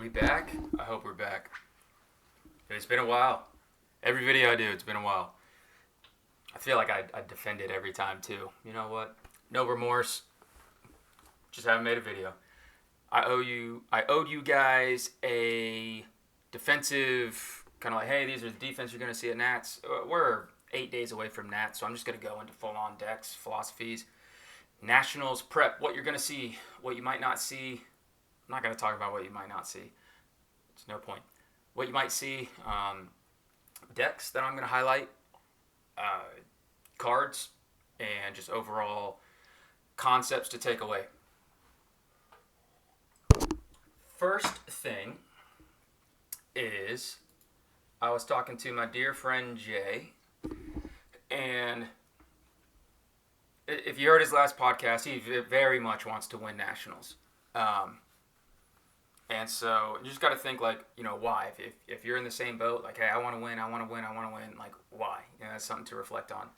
we back? I hope we're back. It's been a while. Every video I do, it's been a while. I feel like I defend it every time too. You know what? No remorse. Just haven't made a video. I owed you guys a defensive kind of like, hey, these are the defense you're going to see at Nats. We're 8 days away from Nats, so I'm just going to go into full-on decks, philosophies, Nationals prep, what you're going to see, what you might not see. I'm not going to talk about what you might not see. It's no point. What you might see, decks that I'm going to highlight, cards, and just overall concepts to take away. First thing is I was talking to my dear friend Jay, and if you heard his last podcast, he very much wants to win Nationals. And so you just got to think, like, you know, why? If you're in the same boat, like, hey, I want to win, like, why? You know, that's something to reflect on.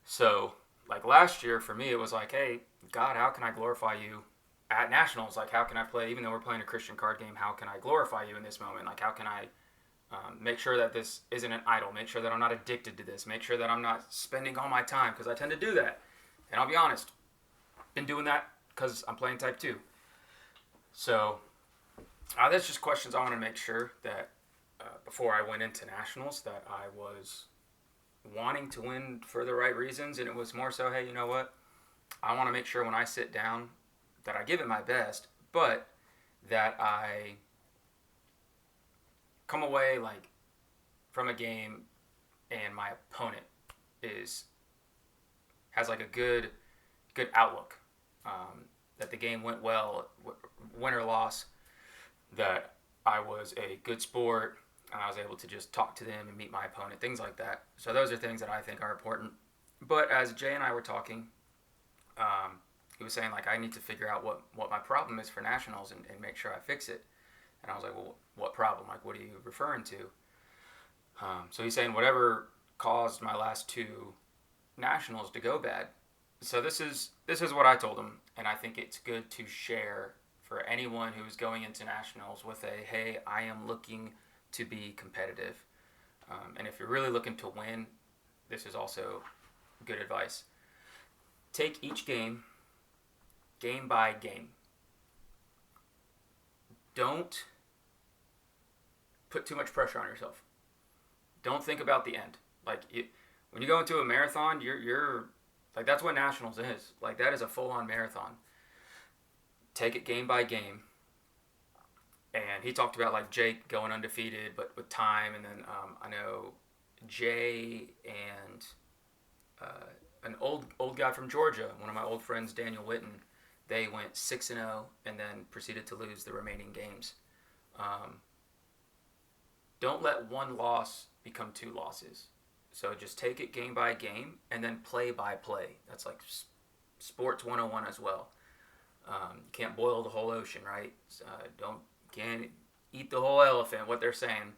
So, like, last year for me, it was like, hey, God, how can I glorify you at Nationals? Like, how can I play, even though we're playing a Christian card game, how can I glorify you in this moment? Like, how can I make sure that this isn't an idol? Make sure that I'm not addicted to this. Make sure that I'm not spending all my time, because I tend to do that. And I'll be honest, been doing that because I'm playing Type 2. So that's just questions I want to make sure that before I went into Nationals that I was wanting to win for the right reasons. And it was more so, hey, you know what? I want to make sure when I sit down that I give it my best, but that I come away like from a game and my opponent has like a good outlook, that the game went well, win or loss, that I was a good sport, and I was able to just talk to them and meet my opponent, things like that. So those are things that I think are important. But as Jay and I were talking, he was saying, like, I need to figure out what my problem is for Nationals and make sure I fix it. And I was like, well, what problem? Like, what are you referring to? So he's saying whatever caused my last two Nationals to go bad. So this is what I told him, and I think it's good to share for anyone who's going into Nationals with a, hey, I am looking to be competitive. And if you're really looking to win, this is also good advice. Take each game by game. Don't put too much pressure on yourself. Don't think about the end. Like, when you go into a marathon, you're like, that's what Nationals is. Like, that is a full-on marathon. Take it game by game. And he talked about, like, Jake going undefeated, but with time. And then I know Jay and an old guy from Georgia, one of my old friends, Daniel Witten, they went 6-0 and then proceeded to lose the remaining games. Don't let one loss become two losses. So just take it game by game and then play by play. That's like sports 101 as well. You can't boil the whole ocean, right? Can't eat the whole elephant, what they're saying.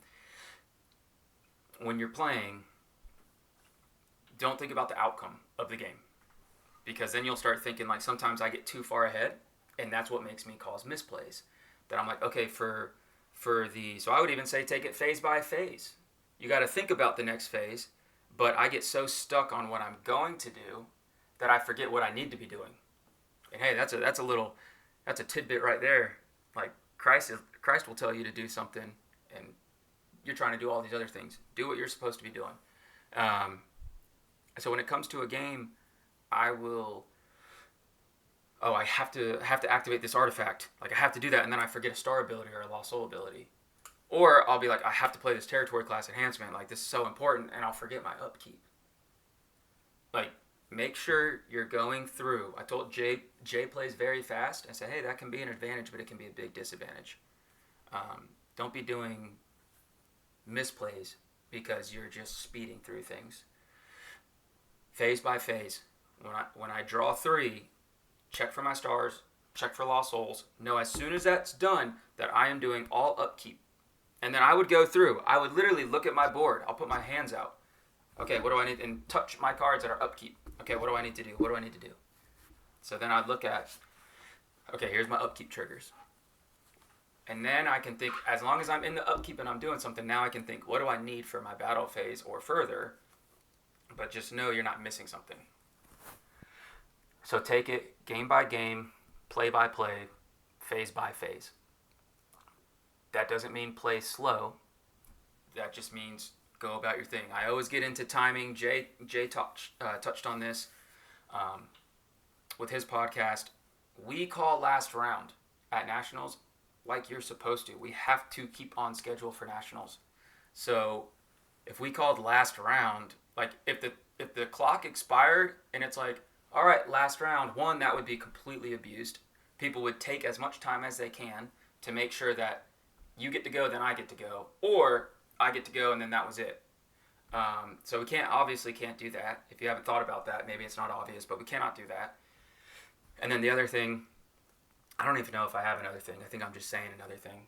When you're playing, don't think about the outcome of the game. Because then you'll start thinking, like, sometimes I get too far ahead, and that's what makes me cause misplays. That I'm like, okay, so I would even say take it phase by phase. You got to think about the next phase, but I get so stuck on what I'm going to do that I forget what I need to be doing. And hey, that's a tidbit right there. Like, Christ will tell you to do something, and you're trying to do all these other things. Do what you're supposed to be doing. So when it comes to a game, I have to activate this artifact. Like, I have to do that, and then I forget a star ability or a lost soul ability. Or I'll be like, I have to play this territory class enhancement. Like, this is so important, and I'll forget my upkeep. Like, make sure you're going through. I told Jay plays very fast. I said, hey, that can be an advantage, but it can be a big disadvantage. Don't be doing misplays because you're just speeding through things. Phase by phase. When I draw 3, check for my stars, check for lost souls. Know as soon as that's done that I am doing all upkeep. And then I would go through. I would literally look at my board. I'll put my hands out. Okay, what do I need? And touch my cards that are upkeep. Okay, what do I need to do? What do I need to do? So then I'd look at, okay, here's my upkeep triggers. And then I can think, as long as I'm in the upkeep and I'm doing something, now I can think, what do I need for my battle phase or further? But just know you're not missing something. So take it game by game, play by play, phase by phase. That doesn't mean play slow. That just means go about your thing. I always get into timing. Jay touched on this with his podcast. We call last round at Nationals like you're supposed to. We have to keep on schedule for Nationals. So if we called last round, like if the clock expired and it's like, all right, last round, one, that would be completely abused. People would take as much time as they can to make sure that you get to go, then I get to go, or I get to go and then that was it. So we obviously can't do that. If you haven't thought about that, maybe it's not obvious, but we cannot do that. And then the other thing, I don't even know if I have another thing. I think I'm just saying another thing.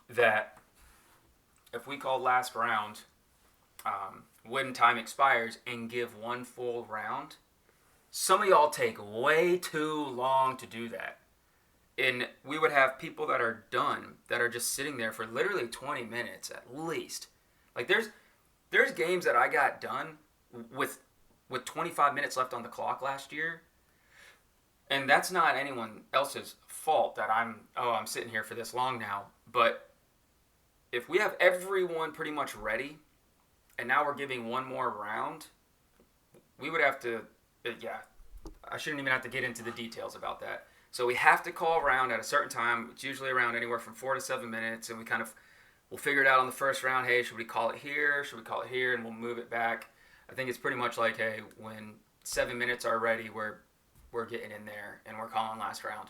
That if we call last round, when time expires and give one full round, some of y'all take way too long to do that. And we would have people that are done, that are just sitting there for literally 20 minutes at least. Like there's games that I got done with 25 minutes left on the clock last year. And that's not anyone else's fault that I'm sitting here for this long now. But if we have everyone pretty much ready, and now we're giving one more round, we would have to, I shouldn't even have to get into the details about that. So we have to call around at a certain time. It's usually around anywhere from 4 to 7 minutes, and we'll figure it out on the first round. Hey, should we call it here? Should we call it here? And we'll move it back. I think it's pretty much like, hey, when 7 minutes are ready, we're getting in there and we're calling last round.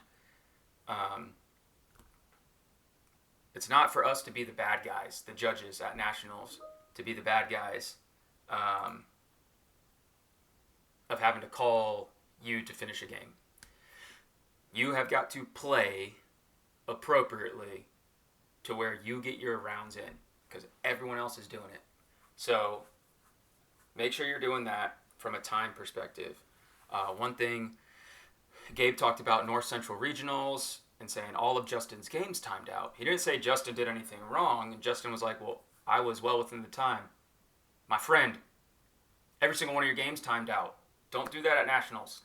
It's not for us to be the bad guys, the judges at Nationals, to be the bad guys of having to call you to finish a game. You have got to play appropriately to where you get your rounds in, because everyone else is doing it. So make sure you're doing that from a time perspective. One thing, Gabe talked about North Central Regionals and saying all of Justin's games timed out. He didn't say Justin did anything wrong, and Justin was like, well, I was well within the time. My friend, every single one of your games timed out. Don't do that at Nationals.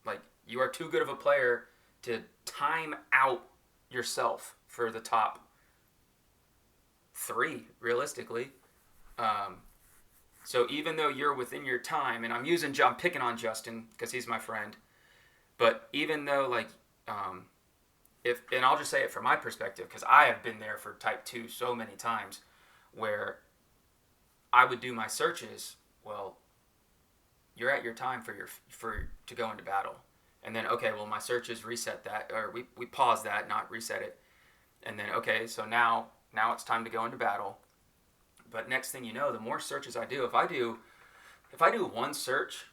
Like, you are too good of a player to time out yourself for the top 3, realistically. So even though you're within your time, and I'm picking on Justin because he's my friend, but even though, like, and I'll just say it from my perspective, because I have been there for type 2 so many times, where I would do my searches. Well, you're at your time to go into battle, and then okay, well, my searches reset that, or we pause that, not reset it, and then okay, so now it's time to go into battle. But next thing you know, the more searches I do, if I do one search,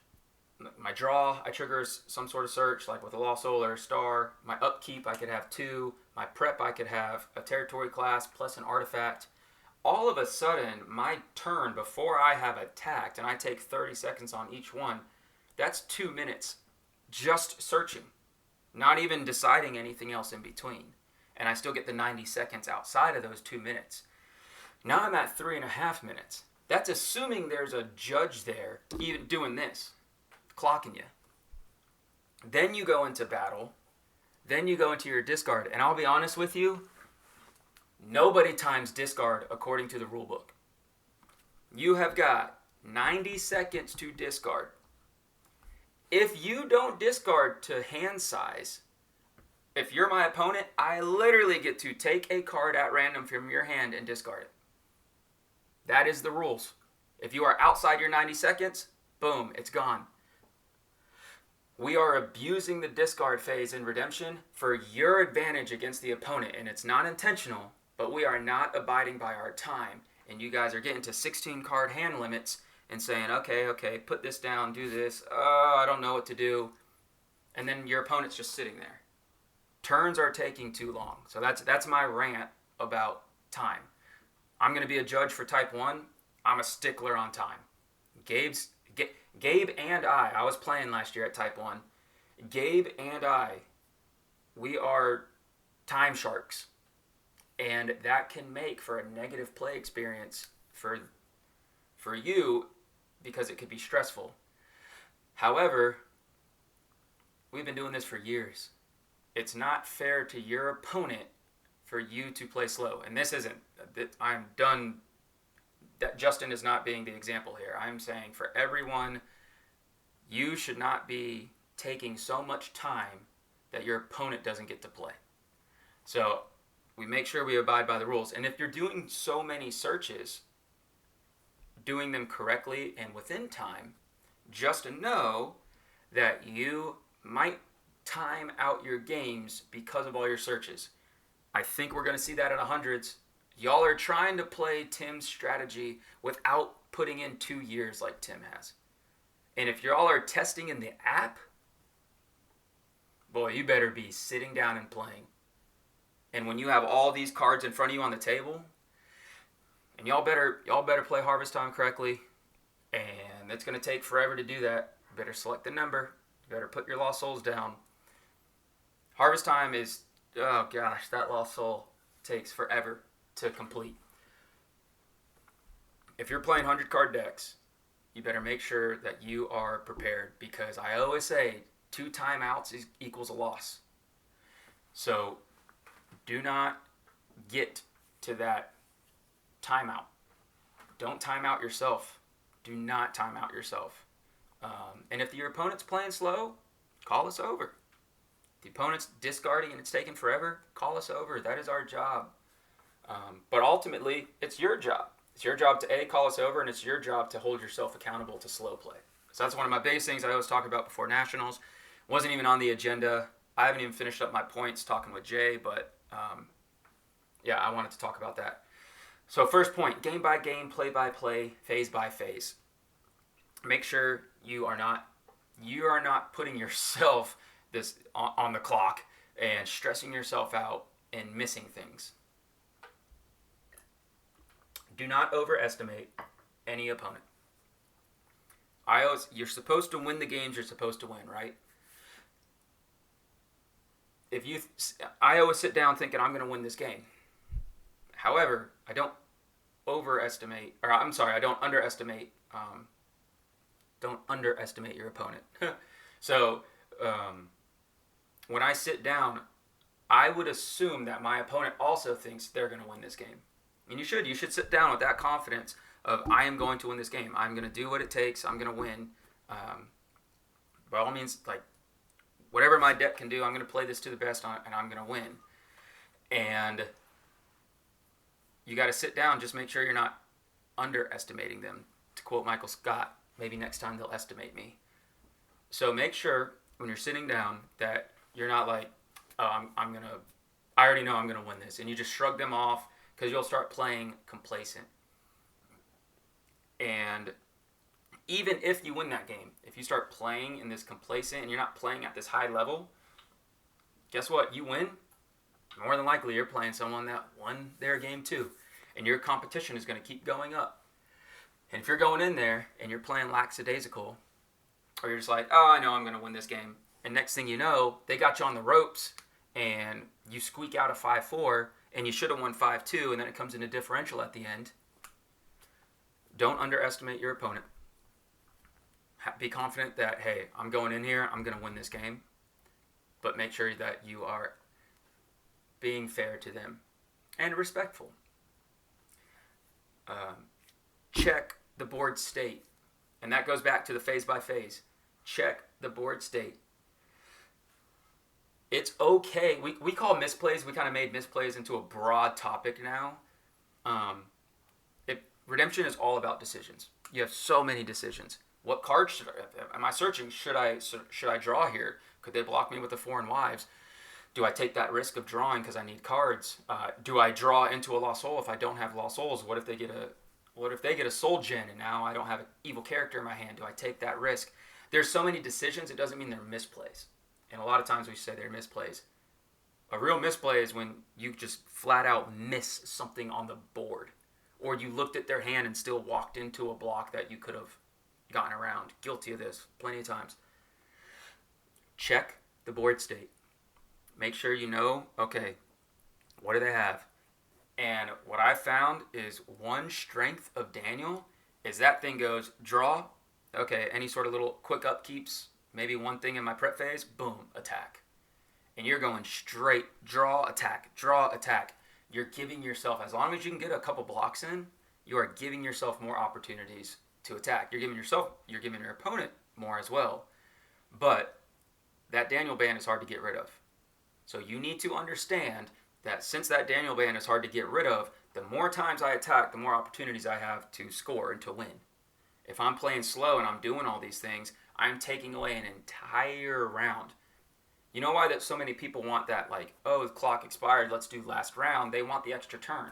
my draw, I trigger some sort of search, like with a Lost Soul or a Star. My upkeep, I could have 2. My prep, I could have a territory class plus an artifact. All of a sudden, my turn before I have attacked, and I take 30 seconds on each one, that's 2 minutes just searching, not even deciding anything else in between. And I still get the 90 seconds outside of those 2 minutes. Now I'm at 3.5 minutes. That's assuming there's a judge there even doing this, clocking you. Then you go into battle. Then you go into your discard. And I'll be honest with you, nobody times discard according to the rule book. You have got 90 seconds to discard. If you don't discard to hand size, if you're my opponent, I literally get to take a card at random from your hand and discard it. That is the rules. If you are outside your 90 seconds, boom, it's gone. We are abusing the discard phase in Redemption for your advantage against the opponent, and it's not intentional, but we are not abiding by our time. And you guys are getting to 16 card hand limits and saying, okay, put this down, do this, I don't know what to do. And then your opponent's just sitting there. Turns are taking too long. So that's my rant about time. I'm going to be a judge for type 1. I'm a stickler on time. Gabe and I was playing last year at type 1. Gabe and I, we are time sharks. And that can make for a negative play experience for you because it could be stressful. However, we've been doing this for years. It's not fair to your opponent for you to play slow. And this isn't, I'm done, that Justin is not being the example here. I'm saying for everyone, you should not be taking so much time that your opponent doesn't get to play. So we make sure we abide by the rules. And if you're doing so many searches, doing them correctly and within time, just know that you might time out your games because of all your searches. I think we're going to see that in the hundreds. Y'all are trying to play Tim's strategy without putting in 2 years like Tim has. And if y'all are testing in the app, boy, you better be sitting down and playing. And when you have all these cards in front of you on the table, and y'all better play Harvest Time correctly, and it's going to take forever to do that. You better select the number. You better put your Lost Souls down. Harvest Time is, oh gosh, that Lost Soul takes forever to complete. If you're playing 100 card decks, you better make sure that you are prepared, because I always say 2 timeouts equals a loss. So do not get to that timeout. Don't time out yourself. Do not time out yourself. And if your opponent's playing slow, call us over. If the opponent's discarding and it's taking forever, call us over. That is our job. But ultimately, it's your job. It's your job to call us over, and it's your job to hold yourself accountable to slow play. So that's one of my biggest things I always talk about before Nationals. Wasn't even on the agenda. I haven't even finished up my points talking with Jay, but yeah, I wanted to talk about that. So first point, game by game, play by play, phase by phase. Make sure you are not putting yourself on the clock and stressing yourself out and missing things. Do not overestimate any opponent. You're supposed to win the games you're supposed to win, right? I always sit down thinking I'm going to win this game. However, I don't underestimate. Don't underestimate your opponent. So when I sit down, I would assume that my opponent also thinks they're going to win this game. And you should sit down with that confidence of, I am going to win this game. I'm going to do what it takes. I'm going to win. By all means, like, whatever my deck can do, I'm going to play this to the best, and I'm going to win. And you got to sit down. Just make sure you're not underestimating them. To quote Michael Scott, maybe next time they'll estimate me. So make sure when you're sitting down that you're not like, oh, I already know I'm going to win this. And you just shrug them off, because you'll start playing complacent. And even if you win that game, if you start playing in this complacent and you're not playing at this high level, guess what? You win. More than likely, you're playing someone that won their game too. And your competition is going to keep going up. And if you're going in there and you're playing lackadaisical, or you're just like, oh, I know I'm going to win this game, and next thing you know, they got you on the ropes, and you squeak out a 5-4, and you should have won 5-2, and then it comes in a differential at the end. Don't underestimate your opponent. Be confident that, hey, I'm going in here, I'm going to win this game. But make sure that you are being fair to them and respectful. Check the board state. And that goes back to the phase by phase. Check the board state. It's okay. We call misplays, we kind of made misplays into a broad topic now. Redemption is all about decisions. You have so many decisions. What cards am I searching? Should I draw here? Could they block me with the Foreign Wives? Do I take that risk of drawing because I need cards? Do I draw into a Lost Soul if I don't have Lost Souls? What if they get a Soul Gen and now I don't have an evil character in my hand? Do I take that risk? There's so many decisions. It doesn't mean they're misplays. And a lot of times we say they're misplays. A real misplay is when you just flat out miss something on the board. Or you looked at their hand and still walked into a block that you could have gotten around. Guilty of this plenty of times. Check the board state. Make sure you know, okay, What do they have? And what I found is one strength of Daniel is that thing goes draw. Okay, any sort of little quick upkeeps, maybe one thing in my prep phase, boom, attack. And you're going straight draw, attack, draw, attack. You're giving yourself, as long as you can get a couple blocks in, you are giving yourself more opportunities to attack. You're giving your opponent more as well. But that Daniel ban is hard to get rid of. So you need to understand that since that Daniel ban is hard to get rid of, the more times I attack, the more opportunities I have to score and to win. If I'm playing slow and I'm doing all these things, I'm taking away an entire round. You know why that so many people want that, like, oh, the clock expired, let's do last round. They want the extra turn.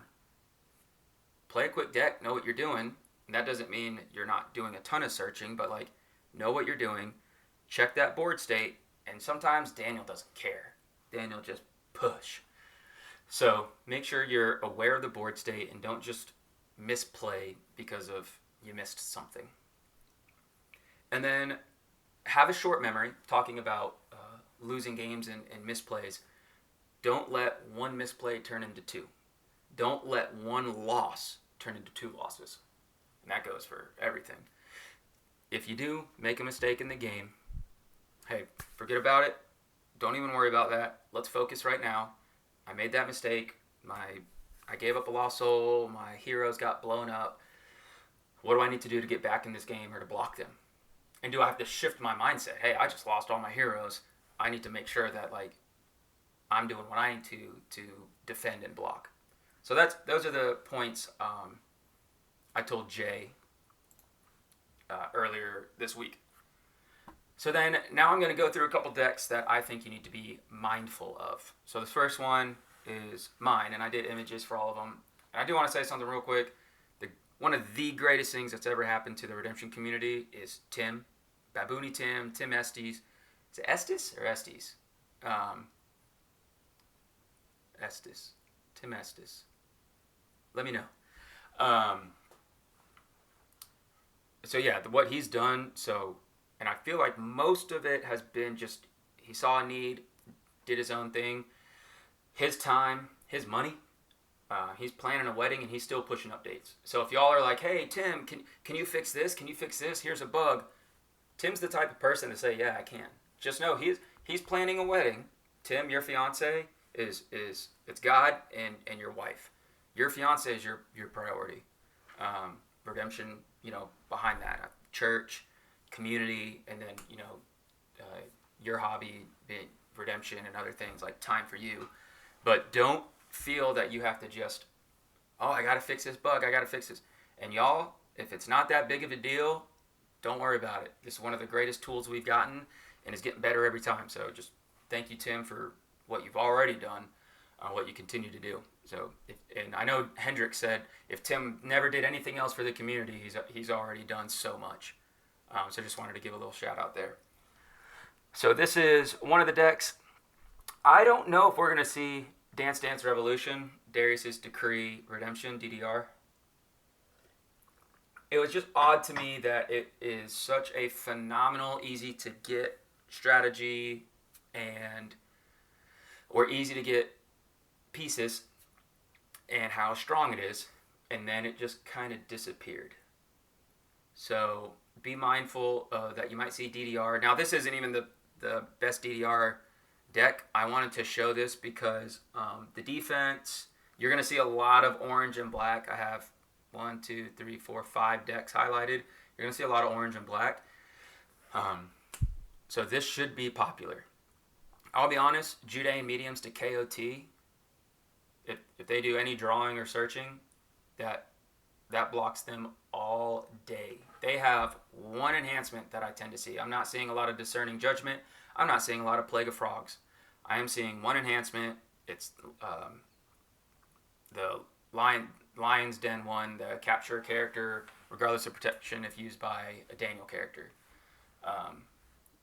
Play a quick deck, know what you're doing. And that doesn't mean you're not doing a ton of searching, but like, know what you're doing, check that board state, and sometimes Daniel doesn't care. Daniel just push. So make sure you're aware of the board state and don't just misplay because of you missed something. And then have a short memory, talking about losing games and misplays. Don't let one misplay turn into two. Don't let one loss turn into two losses. And that goes for everything. If you do make a mistake in the game, hey, forget about it. Don't even worry about that. Let's focus right now. I made that mistake. I gave up a lost soul. My heroes got blown up. What do I need to do to get back in this game or to block them? And do I have to shift my mindset? Hey, I just lost all my heroes. I need to make sure that like I'm doing what I need to defend and block. So those are the points I told Jay earlier this week. So then now I'm going to go through a couple decks that I think you need to be mindful of. So the first one is mine, and I did images for all of them. And I do want to say something real quick. One of the greatest things that's ever happened to the Redemption community is Tim, Baboony Tim Estes. Is it Estes or Estes? Estes. Tim Estes. Let me know. So yeah, what he's done, and I feel like most of it has been just, he saw a need, did his own thing, his time, his money. He's planning a wedding and he's still pushing updates. So if y'all are like, hey, Tim, can you fix this? Can you fix this? Here's a bug. Tim's the type of person to say, yeah, I can. Just know he's planning a wedding. Tim, your fiance is it's God and your wife. Your fiance is your priority. Redemption, behind that. Church, community, and then, your hobby, being redemption and other things like time for you. But don't feel that you have to just, I got to fix this bug. I got to fix this. And y'all, if it's not that big of a deal, don't worry about it. This is one of the greatest tools we've gotten and it's getting better every time. So just thank you, Tim, for what you've already done, what you continue to do. So, and I know Hendrik said if Tim never did anything else for the community, he's already done so much. So just wanted to give a little shout out there. So this is one of the decks. I don't know if we're going to see Dance Dance Revolution, Darius's Decree Redemption, DDR. It was just odd to me that it is such a phenomenal, easy to get strategy or easy to get pieces and how strong it is, and then it just kind of disappeared. So be mindful that you might see DDR. Now this isn't even the best DDR deck. I wanted to show this because the defense, you're going to see a lot of orange and black. I have 1, 2, 3, 4, 5 decks highlighted. You're going to see a lot of orange and black. So this should be popular. I'll be honest, Judean mediums to KOT, if they do any drawing or searching, that blocks them all day. They have one enhancement that I tend to see. I'm not seeing a lot of Discerning Judgment. I'm not seeing a lot of Plague of Frogs. I am seeing one enhancement. It's the Lion's Den one, the capture a character regardless of protection if used by a Daniel character.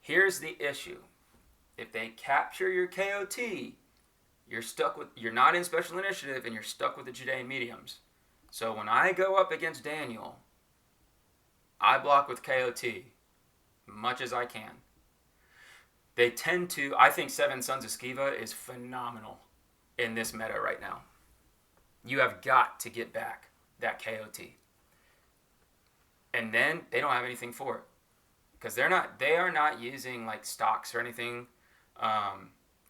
Here's the issue. If they capture your KOT, you're not in special initiative and you're stuck with the Judean mediums. So when I go up against Daniel, I block with KOT much as I can. They tend to, I think Seven Sons of Skiva is phenomenal. in this meta right now. You have got to get back that KOT. And then they don't have anything for it. Because they are not using like stocks or anything.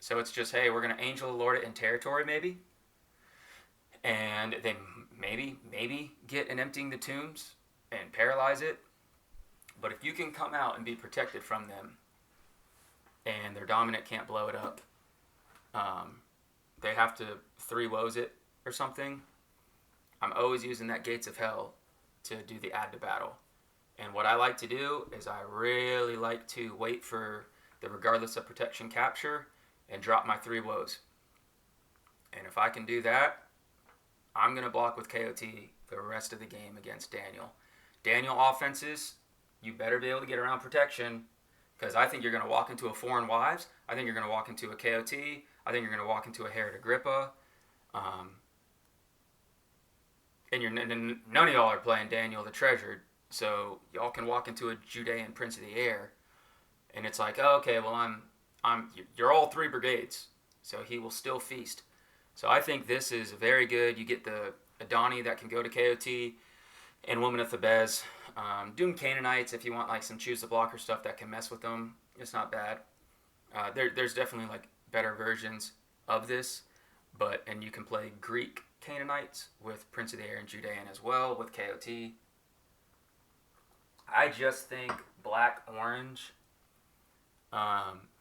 So it's just, hey, we're going to Angel Lord it in territory maybe. And they maybe get an Emptying the Tombs and paralyze it. But if you can come out and be protected from them, and their dominant can't blow it up, they have to 3-woes it or something. I'm always using that Gates of Hell to do the add to battle. And what I like to do is I really like to wait for the regardless of protection capture and drop my 3-woes. And if I can do that, I'm going to block with KOT the rest of the game against Daniel. Daniel offenses, you better be able to get around protection, because I think you're going to walk into a Foreign Wives. I think you're going to walk into a KOT. I think you're going to walk into a Herod Agrippa. And none of y'all are playing Daniel the Treasured. So y'all can walk into a Judean Prince of the Air. And it's like, oh, okay, well, you're all 3 brigades. So he will still feast. So I think this is very good. You get the Adani that can go to KOT and Woman of Thebes. Doom Canaanites if you want like some choose the blocker stuff that can mess with them. It's not bad. There's definitely like better versions of this, and you can play Greek Canaanites with Prince of the Air and Judean as well with KOT. I just think black orange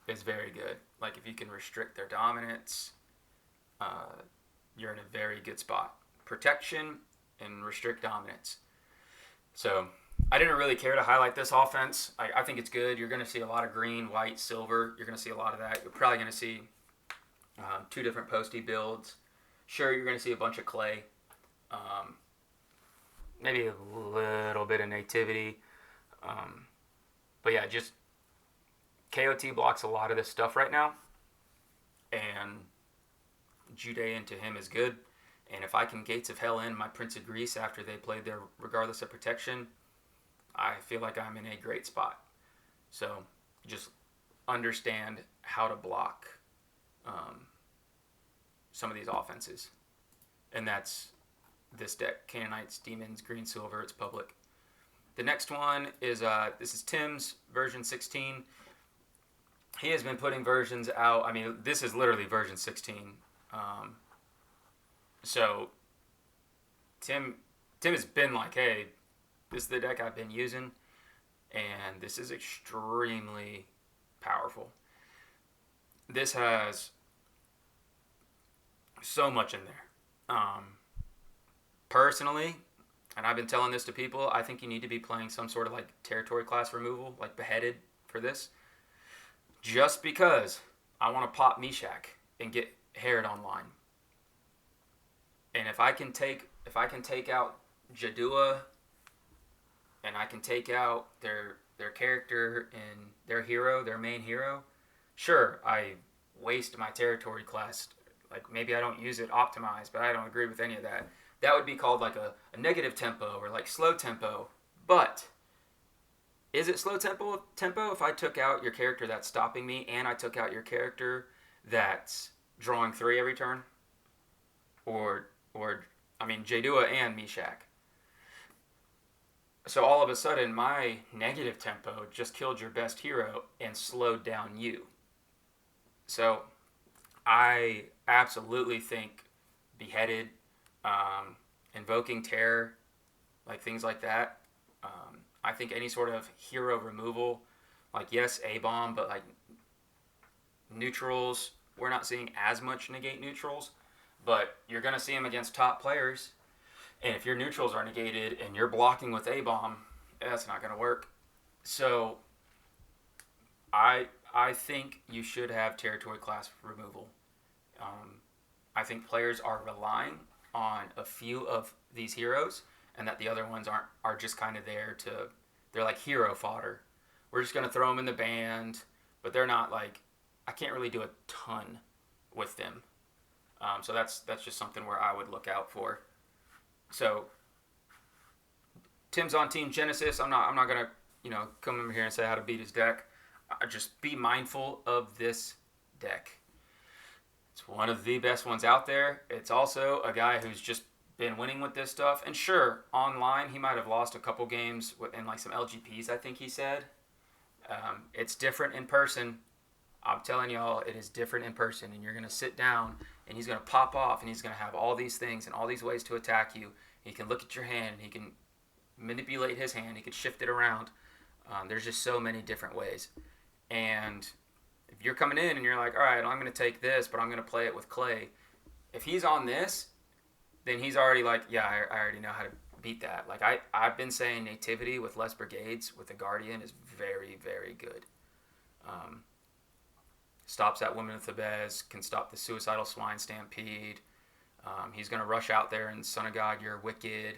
is very good. Like if you can restrict their dominance, you're in a very good spot. Protection and restrict dominance. So I didn't really care to highlight this offense. I think it's good. You're going to see a lot of green, white, silver. You're going to see a lot of that. You're probably going to see 2 different posty builds. Sure, you're going to see a bunch of clay. Maybe a little bit of nativity. But yeah, just KOT blocks a lot of this stuff right now. And Judean to him is good. And if I can Gates of Hell in my Prince of Greece after they played their regardless of protection, I feel like I'm in a great spot. So just understand how to block some of these offenses. And that's this deck. Canaanites, Demons, Green, Silver. It's public. The next one is, this is Tim's version 16. He has been putting versions out. I mean, this is literally version 16. So Tim has been like, hey, this is the deck I've been using, and this is extremely powerful. This has so much in there. Personally, and I've been telling this to people, I think you need to be playing some sort of like territory class removal, like Beheaded for this. Just because I want to pop Meshach and get Herod online. And if I can take out Jadua, and I can take out their character and their hero, their main hero, sure, I waste my territory class. Like maybe I don't use it optimized, but I don't agree with any of that. That would be called like a negative tempo or like slow tempo. But is it slow tempo if I took out your character that's stopping me and I took out your character that's drawing 3 every turn? Or I mean, Jadua and Meshach. So all of a sudden, my negative tempo just killed your best hero and slowed down you. So I absolutely think Beheaded, Invoking Terror, like things like that. I think any sort of hero removal, like yes, A-bomb, but like neutrals, we're not seeing as much negate neutrals. But you're going to see them against top players. And if your neutrals are negated and you're blocking with A-bomb, that's not going to work. So I think you should have territory class removal. I think players are relying on a few of these heroes, and that the other ones are just kind of they're like hero fodder. We're just going to throw them in the band, but they're not like, I can't really do a ton with them. So that's just something where I would look out for. So Tim's on Team Genesis. I'm not gonna come over here and say how to beat his deck. Just be mindful of this deck. It's one of the best ones out there. It's also a guy who's just been winning with this stuff. And sure, online he might have lost a couple games in like some LGPs, I think he said. It's different in person. I'm telling y'all, it is different in person. And you're going to sit down and he's going to pop off and he's going to have all these things and all these ways to attack you. He can look at your hand and he can manipulate his hand. He can shift it around. There's just so many different ways. And if you're coming in and you're like, all right, I'm going to take this, but I'm going to play it with Clay. If he's on this, then he's already like, yeah, I already know how to beat that. Like I've been saying nativity with less brigades with the Guardian is very, very good. Stops that woman with the bez, can stop the suicidal swine stampede. He's going to rush out there and Son of God, you're wicked.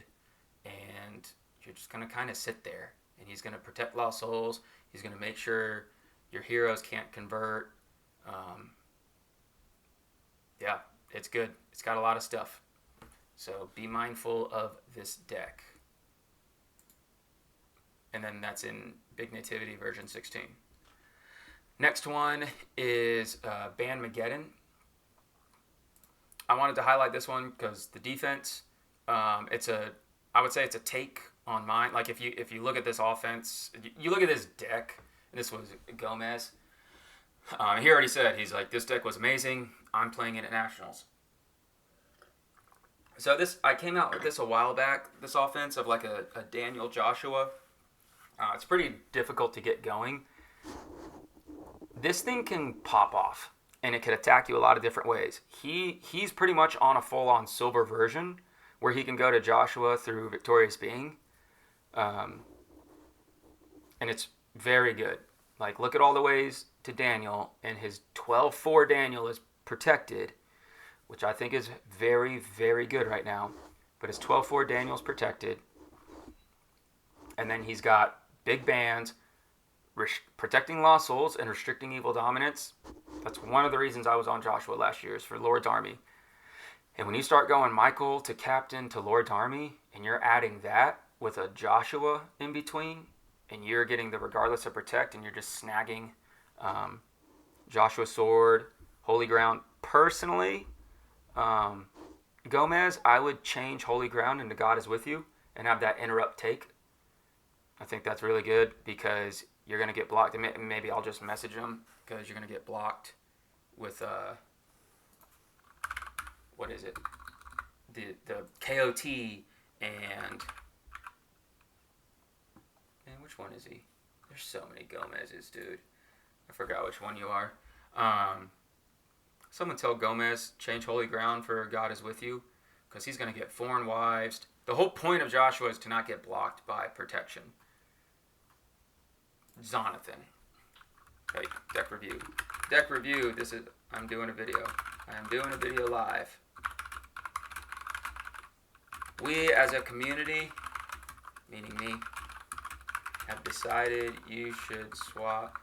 And you're just going to kind of sit there. And he's going to protect lost souls. He's going to make sure your heroes can't convert. Yeah, it's good. It's got a lot of stuff. So be mindful of this deck. And then that's in Big Nativity version 16. Next one is Bandmageddon. I wanted to highlight this one because the defense, I would say it's a take on mine. Like if you look at this offense, you look at this deck, and this was Gomez. He already said, he's like, this deck was amazing. I'm playing it at Nationals. So I came out with this a while back, this offense of like a Daniel Joshua. It's pretty difficult to get going. This thing can pop off, and it can attack you a lot of different ways. He's pretty much on a full-on silver version, where he can go to Joshua through Victorious Being. And it's very good. Like, look at all the ways to Daniel, and his 12-4 Daniel is protected, which I think is very, very good right now. But his 12-4 Daniel's protected. And then he's got big bands, protecting lost souls and restricting evil dominance. That's one of the reasons I was on Joshua last year, is for Lord's Army. And when you start going Michael to Captain to Lord's Army, and you're adding that with a Joshua in between, and you're getting the regardless of protect, and you're just snagging Joshua's sword, Holy Ground. Personally, Gomez, I would change Holy Ground into God is with you and have that interrupt take. I think that's really good because you're going to get blocked. And maybe I'll just message him because you're going to get blocked with, what is it? The KOT and which one is he? There's so many Gomez's, dude. I forgot which one you are. Someone tell Gomez, change Holy Ground for God is with you, because he's going to get foreign wives. The whole point of Joshua is to not get blocked by protection. Zonathan. Okay, deck review. Deck review, I'm doing a video. I am doing a video live. We as a community, meaning me, have decided you should swap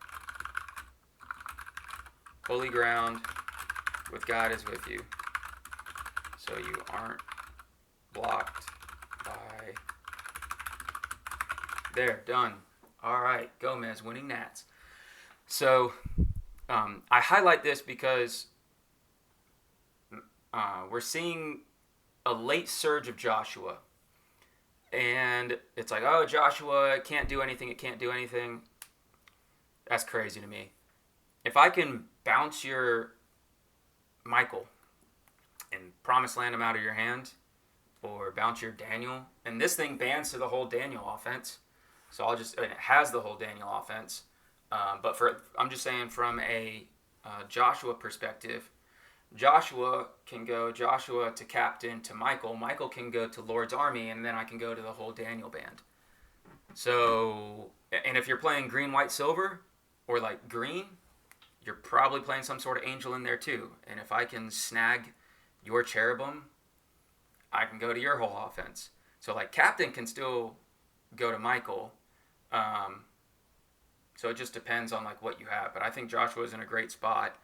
Holy Ground with God is with you, so you aren't blocked by... There, done. All right, Gomez winning Nats. So I highlight this because we're seeing a late surge of Joshua. And it's like, oh, Joshua can't do anything. It can't do anything. That's crazy to me. If I can bounce your Michael and Promised Land him out of your hand, or bounce your Daniel, and this thing bans to the whole Daniel offense. So it has the whole Daniel offense. But I'm just saying from a Joshua perspective, Joshua can go Joshua to Captain to Michael. Michael can go to Lord's Army, and then I can go to the whole Daniel band. So, and if you're playing green, white, silver, or like green, you're probably playing some sort of angel in there too. And if I can snag your cherubim, I can go to your whole offense. So like Captain can still go to Michael. So it just depends on like what you have. But I think Joshua's in a great spot.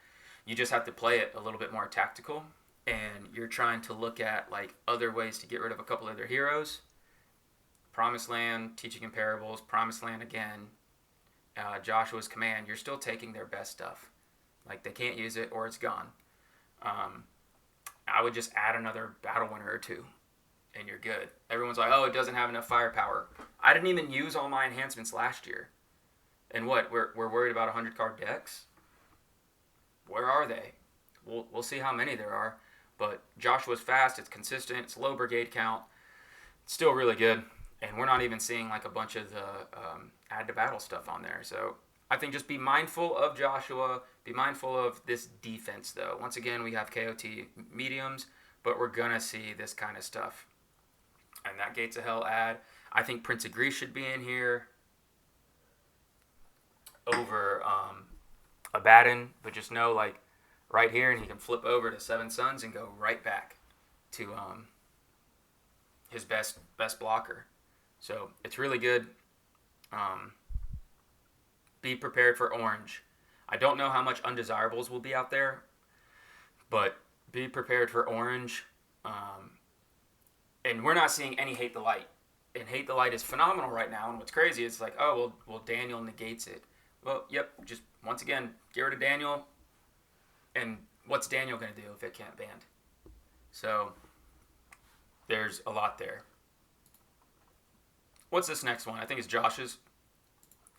You just have to play it a little bit more tactical, and you're trying to look at like other ways to get rid of a couple of their heroes. Promised Land, Teaching in Parables, Promised Land again, Joshua's Command. You're still taking their best stuff. Like they can't use it or it's gone. Um, I would just add another battle winner or two, and you're good. Everyone's like, oh, it doesn't have enough firepower. I didn't even use all my enhancements last year. And what? We're worried about 100 card decks? Where are they? We'll see how many there are. But Joshua's fast. It's consistent. It's low brigade count. It's still really good. And we're not even seeing like a bunch of the add to battle stuff on there. So I think just be mindful of Joshua. Be mindful of this defense, though. Once again, we have KOT mediums, but we're going to see this kind of stuff. And that Gates of Hell ad. I think Prince of Greece should be in here over Abaddon. But just know, like, right here, and he can flip over to Seven Suns and go right back to his best blocker. So it's really good. Be prepared for orange. I don't know how much undesirables will be out there, but be prepared for orange. And we're not seeing any Hate the Light. And Hate the Light is phenomenal right now. And what's crazy is like, oh, well, Daniel negates it. Well, yep, just once again, get rid of Daniel. And what's Daniel going to do if it can't band? So there's a lot there. What's this next one? I think it's Josh's.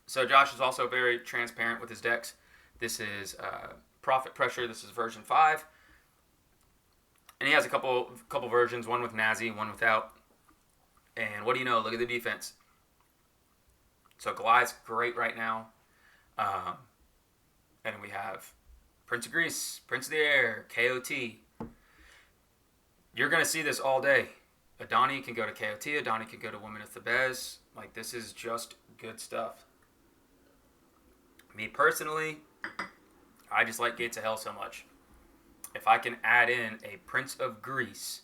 So Josh is also very transparent with his decks. This is Profit Pressure. This is version 5. And he has a couple versions, one with Nazi, one without. And what do you know? Look at the defense. So Goliath's great right now. And we have Prince of Greece, Prince of the Air, KOT. You're going to see this all day. Adani can go to KOT. Adani can go to Woman of Thebes. Like, this is just good stuff. Me personally, I just like Gates of Hell so much. If I can add in a Prince of Greece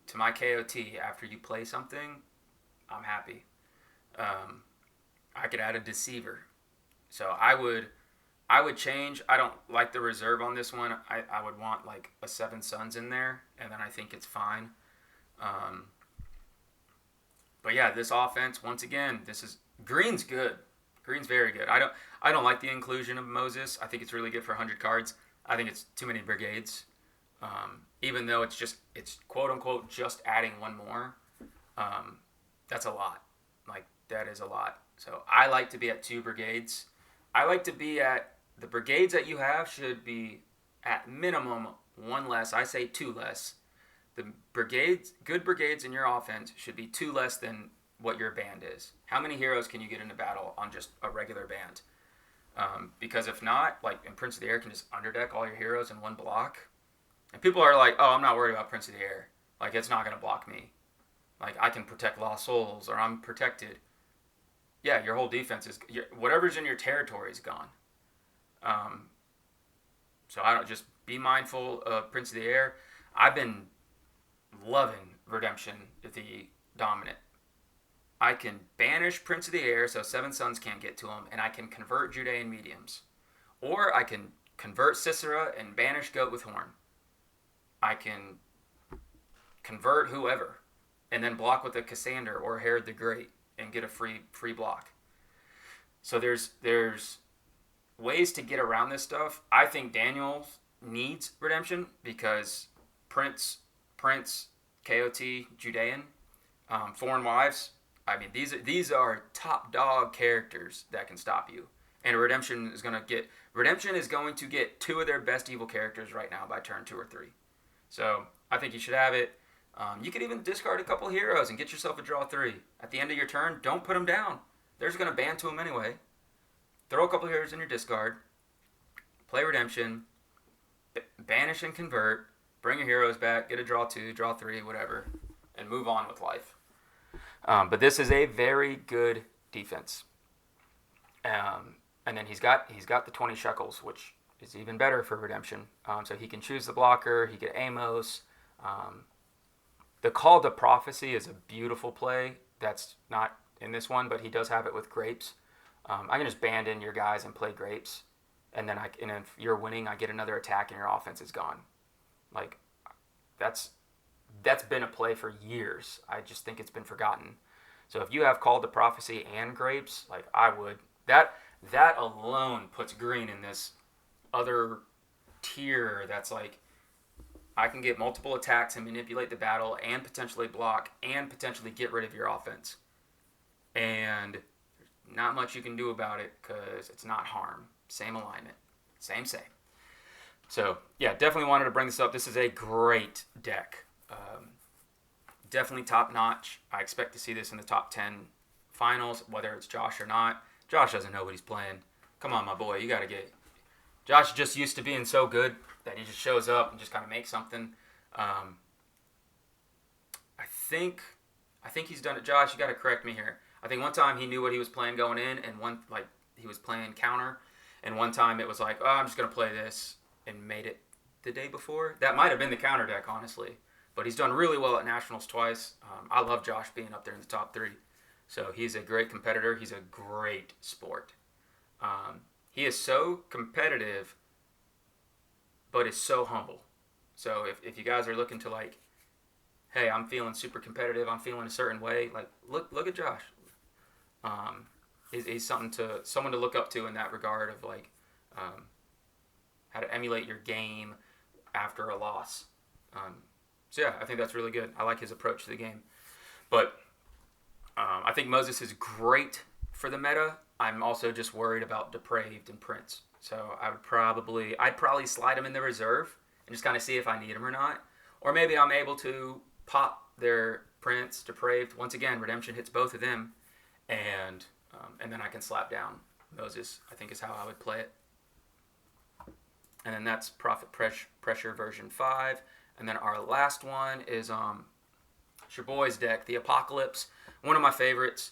to my KOT after you play something, I'm happy. I could add a Deceiver. So I would change. I don't like the reserve on this one. I would want like a Seven Suns in there, and then I think it's fine. But yeah, this offense, once again, Green's good. Green's very good. I don't like the inclusion of Moses. I think it's really good for 100 cards. I think it's too many brigades. Even though it's quote unquote just adding one more. That's a lot. Like, that is a lot. So I like to be at 2 brigades. I like to be at, the brigades that you have should be at minimum 1 less. I say 2 less. The brigades, good brigades in your offense should be 2 less than what your band is. How many heroes can you get into battle on just a regular band? Because if not, like, and Prince of the Air can just underdeck all your heroes in one block. And people are like, oh, I'm not worried about Prince of the Air. Like, it's not going to block me. Like, I can protect Lost Souls, or I'm protected. Yeah, your whole defense is, whatever's in your territory is gone. So I don't, just be mindful of Prince of the Air. I've been loving Redemption, the dominant. I can banish Prince of the Air so Seven Suns can't get to him, and I can convert Judean mediums. Or I can convert Sisera and banish Goat with Horn. I can convert whoever, and then block with a Cassander or Herod the Great and get a free block. So there's ways to get around this stuff. I think Daniel needs Redemption because Prince, KOT, Judean, Foreign Wives. I mean, these are top dog characters that can stop you. And Redemption is going to get 2 of their best evil characters right now by turn 2 or 3. So I think you should have it. You could even discard a couple of heroes and get yourself a draw 3. At the end of your turn, don't put them down. They're just going to ban to them anyway. Throw a couple of heroes in your discard. Play Redemption. Banish and convert. Bring your heroes back. Get a draw 2, draw 3, whatever. And move on with life. But this is a very good defense. And then he's got the 20 shekels, which is even better for Redemption. So he can choose the blocker. He get Amos. The Call to Prophecy is a beautiful play. That's not in this one, but he does have it with Grapes. I can just band in your guys and play Grapes. And then if you're winning, I get another attack and your offense is gone. Like, that's been a play for years. I just think it's been forgotten. So if you have Call to Prophecy and Grapes, like, I would. That alone puts Green in this other tier that's like I can get multiple attacks and manipulate the battle and potentially block and potentially get rid of your offense. And there's not much you can do about it because it's not harm. Same alignment. Same. So, yeah, definitely wanted to bring this up. This is a great deck. Definitely top notch. I expect to see this in the top 10 finals, whether it's Josh or not. Josh doesn't know what he's playing. Come on, my boy. You got to get... Josh just used to being so good that he just shows up and just kind of makes something. I think he's done it. Josh, you got to correct me here. I think one time he knew what he was playing going in, and he was playing counter, and one time it was like, oh, I'm just going to play this, and made it the day before. That might have been the counter deck, honestly. But he's done really well at Nationals twice. I love Josh being up there in the top 3. So he's a great competitor. He's a great sport. He is so competitive, but is so humble. So if you guys are looking to like, hey, I'm feeling super competitive, I'm feeling a certain way, like look at Josh. He's someone to look up to in that regard of like how to emulate your game after a loss. So yeah, I think that's really good. I like his approach to the game. But I think Moses is great for the meta. I'm also just worried about Depraved and Prince. So I'd probably slide him in the reserve and just kind of see if I need him or not. Or maybe I'm able to pop their Prince, Depraved. Once again, Redemption hits both of them. And then I can slap down Moses, I think is how I would play it. And then that's Prophet Pressure version 5. And then our last one is it's your boy's deck, the Apocalypse. One of my favorites.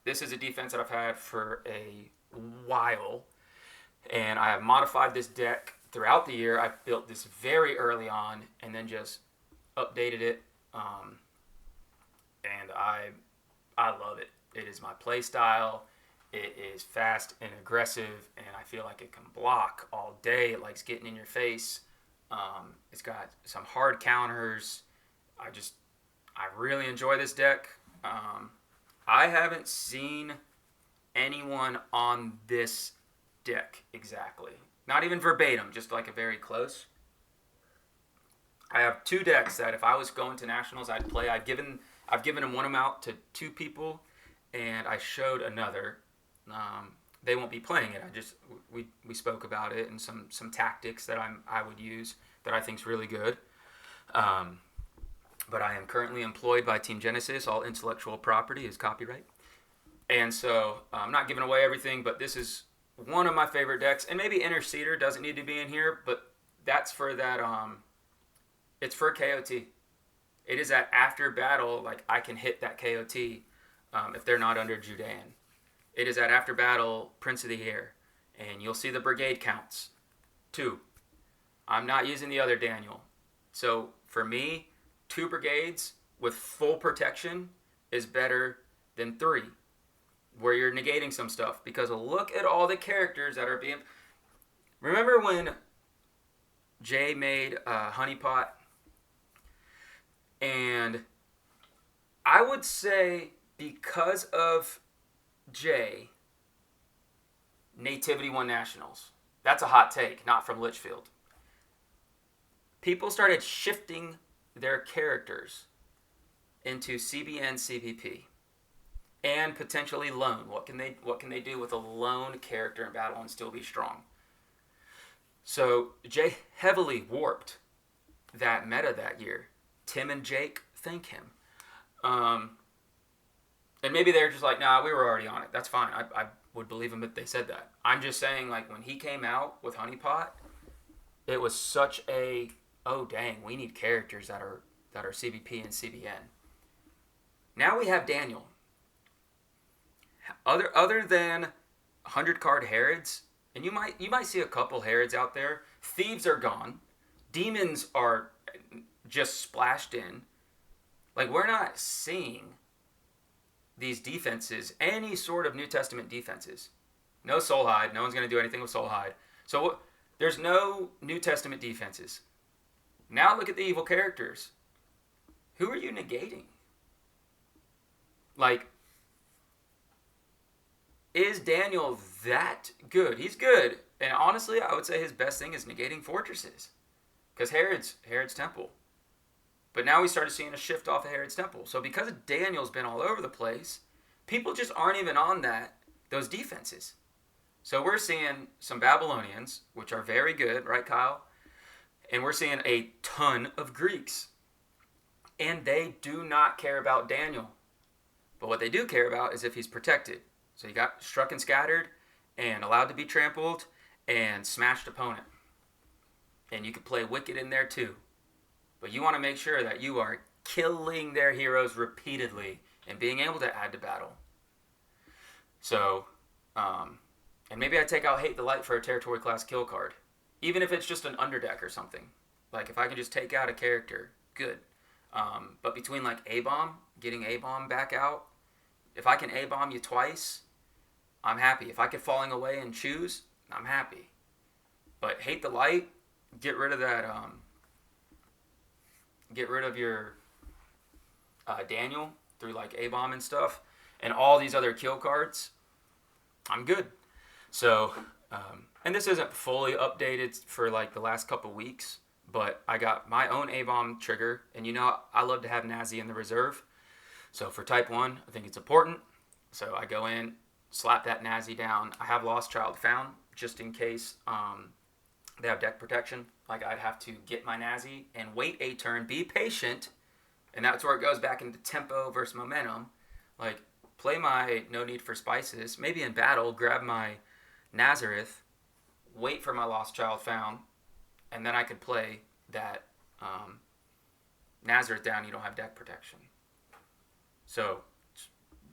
This is a defense that I've had for a while. And I have modified this deck throughout the year. I built this very early on and then just updated it. And I love it. It is my play style. It is fast and aggressive, and I feel like it can block all day. It likes getting in your face. It's got some hard counters. I really enjoy this deck. I haven't seen anyone on this deck exactly. Not even verbatim, just like a very close. I have 2 decks that if I was going to Nationals, I'd play. I've given them one out to 2 people, and I showed another. They won't be playing it. We spoke about it and some tactics that I would use that I think is really good. But I am currently employed by Team Genesis. All intellectual property is copyright. And so I'm not giving away everything, but this is one of my favorite decks. And maybe Interceder doesn't need to be in here, but that's for that. It's for KOT. It is that after battle, like I can hit that KOT if they're not under Judean. It is that after battle Prince of the Air. And you'll see the brigade counts. 2. I'm not using the other Daniel. So for me, 2 brigades with full protection is better than 3, where you're negating some stuff. Because look at all the characters that are being... Remember when Jay made Honeypot? And I would say because of Jay, Nativity won Nationals. That's a hot take, not from Litchfield. People started shifting their characters into CBN, CBP, and potentially lone. What can they do with a lone character in battle and still be strong? So Jay heavily warped that meta that year. Tim and Jake, thank him. And maybe they're just like, nah, we were already on it. That's fine. I would believe them if they said that. I'm just saying, like, when he came out with Honeypot, it was such a, oh, dang, we need characters that are CBP and CBN. Now we have Daniel. Other than 100-card Herods, and you might see a couple Herods out there. Thieves are gone. Demons are just splashed in. Like, we're not seeing these defenses, any sort of New Testament defenses. No Soulhide. No one's going to do anything with Soulhide. So there's no New Testament defenses. Now look at the evil characters. Who are you negating? Like, is Daniel that good? He's good. And honestly, I would say his best thing is negating fortresses. because Herod's temple. But now we started seeing a shift off of Herod's temple. So because Daniel's been all over the place, people just aren't even on those defenses. So we're seeing some Babylonians, which are very good, right, Kyle? And we're seeing a ton of Greeks. And they do not care about Daniel. But what they do care about is if he's protected. So he got struck and scattered and allowed to be trampled and smashed opponent. And you could play wicked in there too. But you want to make sure that you are killing their heroes repeatedly and being able to add to battle. So, and maybe I take out Hate the Light for a territory class kill card. Even if it's just an underdeck or something. Like if I can just take out a character, good. But between like A-Bomb, getting A-Bomb back out, if I can A-Bomb you twice, I'm happy. If I get Falling Away and choose, I'm happy. But Hate the Light, get rid of that, get rid of your Daniel through like A-Bomb and stuff, and all these other kill cards, I'm good. So, and this isn't fully updated for like the last couple weeks, but I got my own A-Bomb trigger, and you know I love to have Nazi in the reserve. So for type 1, I think it's important. So I go in, slap that Nazi down. I have Lost Child Found, just in case they have deck protection. Like I'd have to get my Nazi and wait a turn, be patient, and that's where it goes back into tempo versus momentum. Like play my No Need for Spices, maybe in battle, grab my Nazareth, wait for my Lost Child Found, and then I could play that Nazareth down. You don't have deck protection. So,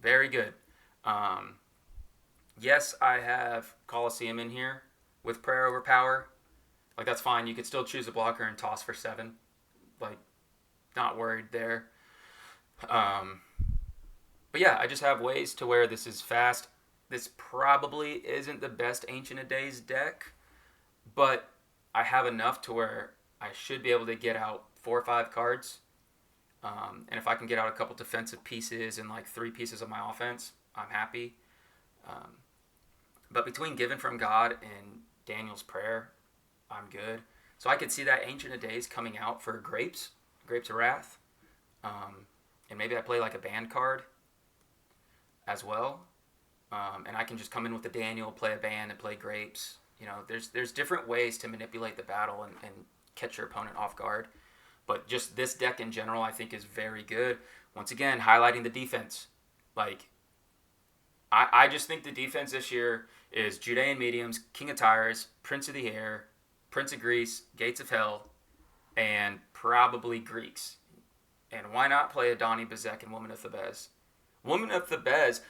very good. Yes, I have Colosseum in here with Prayer Over Power. Like, that's fine. You could still choose a blocker and toss for 7. Like, not worried there. But yeah, I just have ways to where this is fast. This probably isn't the best Ancient of Days deck, but I have enough to where I should be able to get out 4 or 5 cards. And if I can get out a couple defensive pieces and like 3 pieces of my offense, I'm happy. But between Given from God and Daniel's Prayer, I'm good. So I could see that Ancient of Days coming out for Grapes of Wrath. And maybe I play like a band card as well. And I can just come in with the Daniel, play a band, and play Grapes. You know, there's different ways to manipulate the battle and catch your opponent off guard. But just this deck in general, I think, is very good. Once again, highlighting the defense. Like, I just think the defense this year is Judean Mediums, King of Tyres, Prince of the Air, Prince of Greece, Gates of Hell, and probably Greeks. And why not play Adani Bezek and Woman of Thebes? Woman of Thebes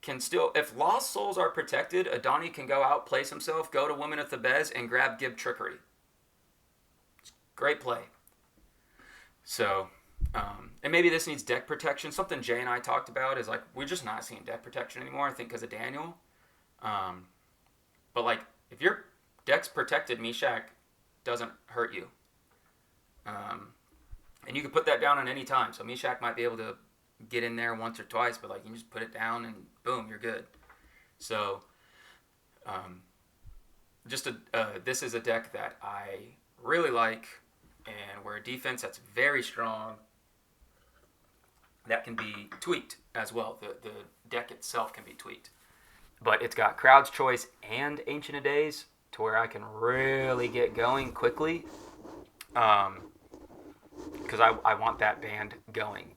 can still, if Lost Souls are protected, Adani can go out, place himself, go to Woman of Thebes, and grab Gib Trickery. Great play. So, and maybe this needs deck protection. Something Jay and I talked about is like, we're just not seeing deck protection anymore, I think, because of Daniel. But like, if your deck's protected, Meshach doesn't hurt you. And you can put that down on any time. So Meshach might be able to get in there once or twice, but like, you can just put it down and boom, you're good. So, this is a deck that I really like, and we're a defense that's very strong that can be tweaked as well. The deck itself can be tweaked. But it's got Crowd's Choice and Ancient of Days to where I can really get going quickly, because I want that band going.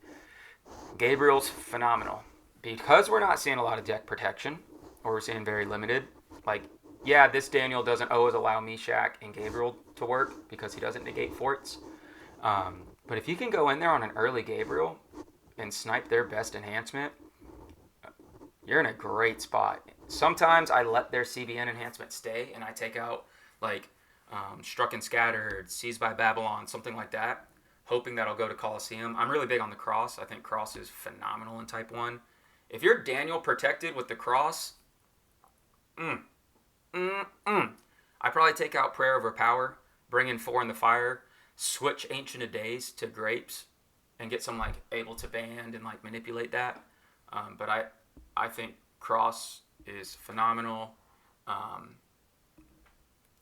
Gabriel's phenomenal. Because we're not seeing a lot of deck protection, or we're seeing very limited, like, yeah, this Daniel doesn't always allow Meshach and Gabriel to work because he doesn't negate forts. But if you can go in there on an early Gabriel and snipe their best enhancement, you're in a great spot. Sometimes I let their CBN enhancement stay and I take out like Struck and Scattered, Seized by Babylon, something like that, hoping that I'll go to Colosseum. I'm really big on the Cross. I think Cross is phenomenal in Type 1. If you're Daniel protected with the Cross, I probably take out Prayer Over Power, bring in 4 in the Fire, switch Ancient of Days to Grapes, and get some like able to band and like manipulate that. But I think Cross is phenomenal,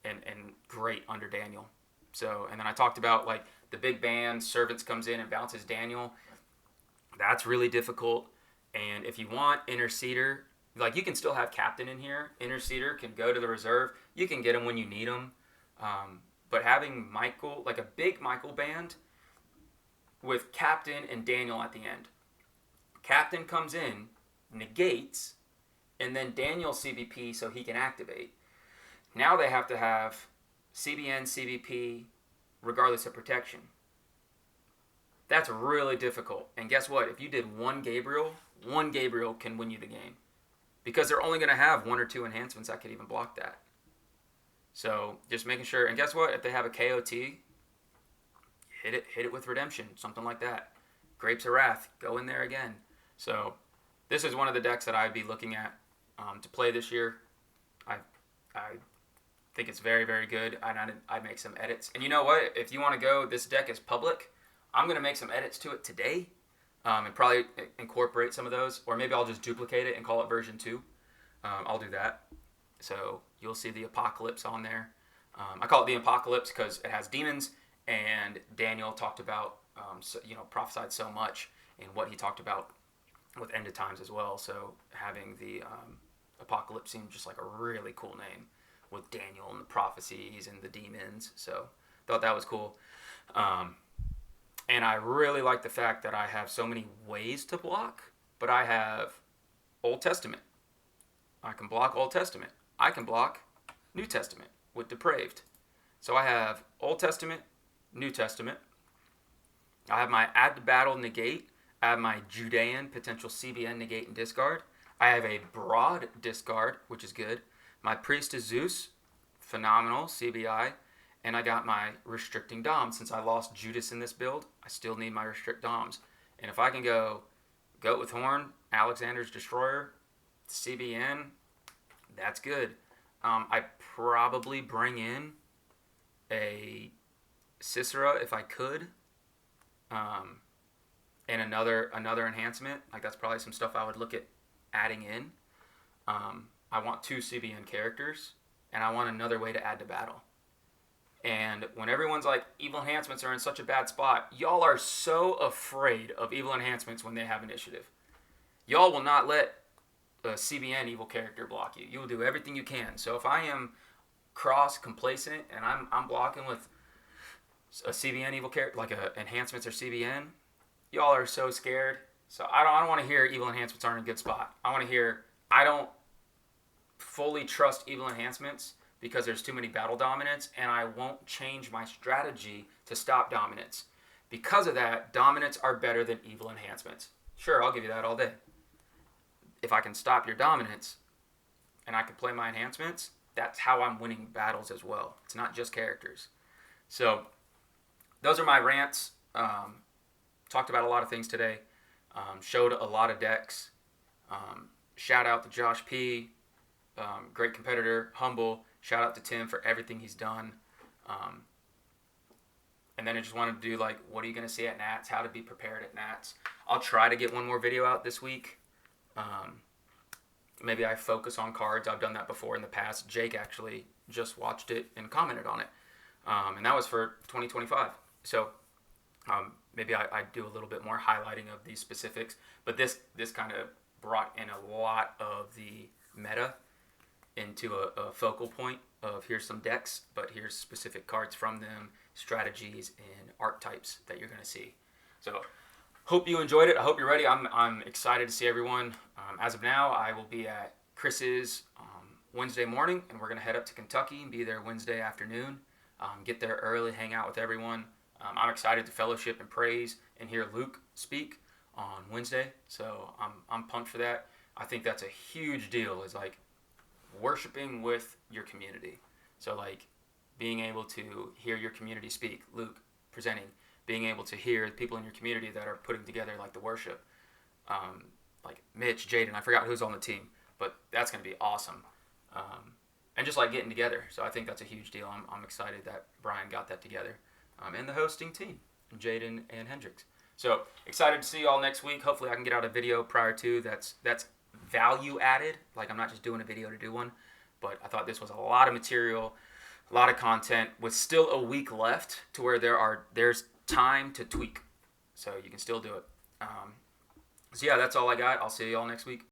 and great under Daniel. So, and then I talked about like the big band, Servants comes in and bounces Daniel. That's really difficult. And if you want interceder, like you can still have captain in here. Interceder can go to the reserve. You can get him when you need him. But having Michael, like a big Michael band with captain and Daniel at the end. Captain comes in, negates, and then Daniel CBP so he can activate. Now they have to have CBN, CBP, regardless of protection. That's really difficult. And guess what? If you did one Gabriel can win you the game. Because they're only going to have one or two enhancements that could even block that. So just making sure. And guess what? If they have a KOT, hit it with Redemption, something like that. Grapes of Wrath, go in there again. So this is one of the decks that I'd be looking at to play this year. I think it's very, very good. I'd make some edits. And you know what? If you want to go, this deck is public. I'm going to make some edits to it today and probably incorporate some of those. Or maybe I'll just duplicate it and call it version 2. I'll do that. So you'll see the Apocalypse on there. I call it the Apocalypse because it has demons. And Daniel talked about, prophesied so much in what he talked about with End of Times as well. So having the Apocalypse seemed just like a really cool name with Daniel and the prophecies and the demons. So thought that was cool. And I really like the fact that I have so many ways to block, but I have Old Testament. I can block Old Testament. I can block New Testament with Depraved. So I have Old Testament, New Testament. I have my Add to Battle negate. I have my Judean potential CBN negate and discard. I have a broad discard, which is good. My Priest of Zeus, phenomenal, CBI. And I got my restricting Dom. Since I lost Judas in this build, I still need my restrict Doms. And if I can go Goat with Horn, Alexander's Destroyer, CBN, that's good. I probably bring in a Cicera if I could. And another enhancement. Like that's probably some stuff I would look at adding in. I want 2 CBN characters. And I want another way to add to battle. And when everyone's like, evil enhancements are in such a bad spot, y'all are so afraid of evil enhancements when they have initiative. Y'all will not let a CBN evil character block you. You will do everything you can. So if I am complacent and I'm blocking with a CBN evil character, like enhancements or CBN, y'all are so scared. So I don't want to hear evil enhancements aren't in a good spot. I want to hear I don't fully trust evil enhancements because there's too many battle dominants, and I won't change my strategy to stop dominance. Because of that, dominants are better than evil enhancements. Sure, I'll give you that all day. If I can stop your dominance and I can play my enhancements, that's how I'm winning battles as well. It's not just characters. So those are my rants. Talked about a lot of things today. Showed a lot of decks. Shout out to Josh P. Great competitor, humble. Shout out to Tim for everything he's done. And then I just wanted to do like, what are you going to see at Nats? How to be prepared at Nats. I'll try to get one more video out this week. Maybe I focus on cards. I've done that before in the past. Jake actually just watched it and commented on it. And that was for 2025. So maybe I do a little bit more highlighting of these specifics. But this kind of brought in a lot of the meta into a focal point of here's some decks, but here's specific cards from them, strategies, and archetypes that you're going to see. So hope you enjoyed it. I hope you're ready. I'm excited to see everyone. As of now, I will be at Chris's Wednesday morning, and we're going to head up to Kentucky and be there Wednesday afternoon. Get there early, hang out with everyone. I'm excited to fellowship and praise and hear Luke speak on Wednesday. So I'm pumped for that. I think that's a huge deal. Is like worshiping with your community. So like being able to hear your community speak, Luke presenting, being able to hear people in your community that are putting together like the worship, like Mitch, Jaden, I forgot who's on the team, but that's going to be awesome. And just like getting together. So I think that's a huge deal. I'm excited that Brian got that together. And the hosting team, Jaden and Hendricks. So excited to see you all next week. Hopefully I can get out a video prior to that's value added. Like I'm not just doing a video to do one, but I thought this was a lot of material a lot of content with still a week left to where there's time to tweak, so you can still do it. So yeah, that's all I got. I'll see you all next week.